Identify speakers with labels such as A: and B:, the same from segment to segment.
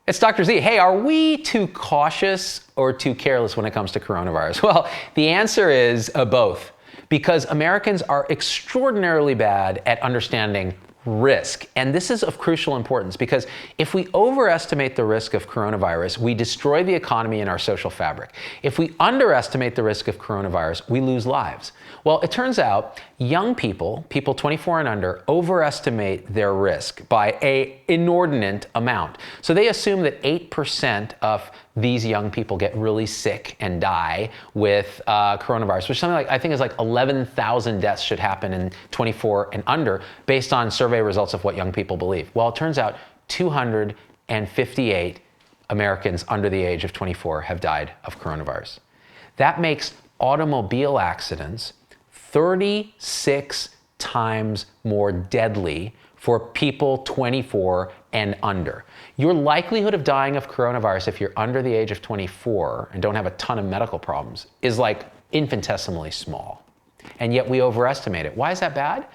A: It's Dr. Z. Hey, are we too cautious or too careless when it comes to coronavirus? Well, the answer is both, because Americans are extraordinarily bad at understanding risk. And this is of crucial importance because if we overestimate the risk of coronavirus, we destroy the economy and our social fabric. If we underestimate the risk of coronavirus, we lose lives. Well, it turns out young people, people 24 and under, overestimate their risk by an inordinate amount. So they assume that 8% of these young people get really sick and die with coronavirus, which something like, I think is like 11,000 deaths should happen in 24 and under based on survey results of what young people believe. Well, it turns out 258 Americans under the age of 24 have died of coronavirus. That makes automobile accidents 36 times more deadly for people 24 and under. Your likelihood of dying of coronavirus if you're under the age of 24 and don't have a ton of medical problems is like infinitesimally small. And yet we overestimate it. Why is that bad?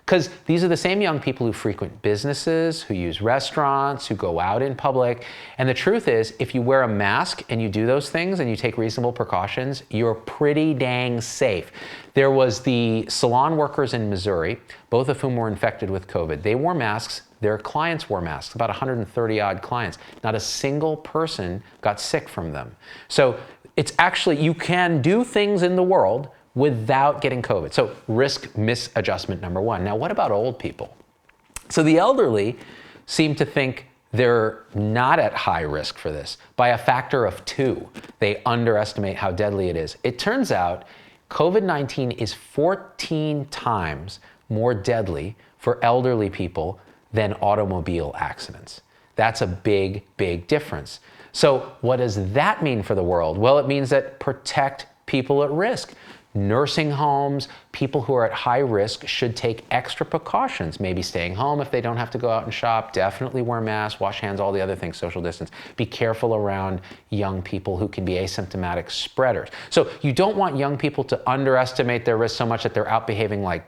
A: Because these are the same young people who frequent businesses, who use restaurants, who go out in public. And the truth is, if you wear a mask and you do those things and you take reasonable precautions, you're pretty dang safe. There was the salon workers in Missouri, both of whom were infected with COVID. They wore masks. Their clients wore masks, about 130 odd clients. Not a single person got sick from them. So it's actually, you can do things in the world without getting COVID. So risk misadjustment number one. Now, what about old people? So the elderly seem to think they're not at high risk for this by a factor of 2. They underestimate how deadly it is. It turns out COVID-19 is 14 times more deadly for elderly people than automobile accidents. That's a big, big difference. So what does that mean for the world? Well, it means that protect people at risk. Nursing homes, people who are at high risk should take extra precautions, maybe staying home if they don't have to go out and shop, definitely wear masks, wash hands, all the other things, social distance. Be careful around young people who can be asymptomatic spreaders. So you don't want young people to underestimate their risk so much that they're out behaving like,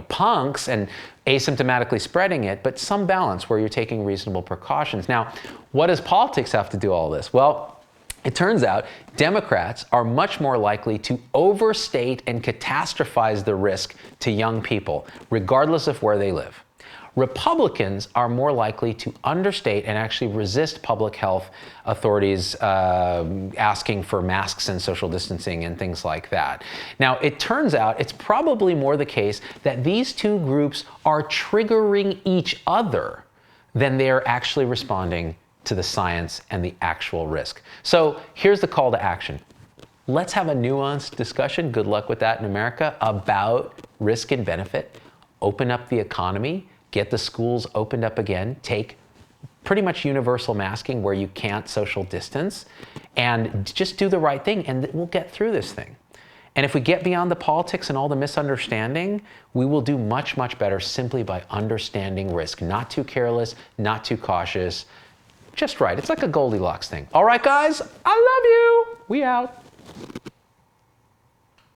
A: punks and asymptomatically spreading it, but some balance where you're taking reasonable precautions. Now, what does politics have to do all this? Well, it turns out Democrats are much more likely to overstate and catastrophize the risk to young people, regardless of where they live. Republicans are more likely to understate and actually resist public health authorities asking for masks and social distancing and things like that. Now, it turns out it's probably more the case that these two groups are triggering each other than they're actually responding to the science and the actual risk. So here's the call to action. Let's have a nuanced discussion, good luck with that in America, about risk and benefit. Open up the economy, get the schools opened up again, take pretty much universal masking where you can't social distance, and just do the right thing, and we'll get through this thing. And if we get beyond the politics and all the misunderstanding, we will do much, much better simply by understanding risk. Not too careless, not too cautious, just right. It's like a Goldilocks thing. All right, guys, I love you. We out.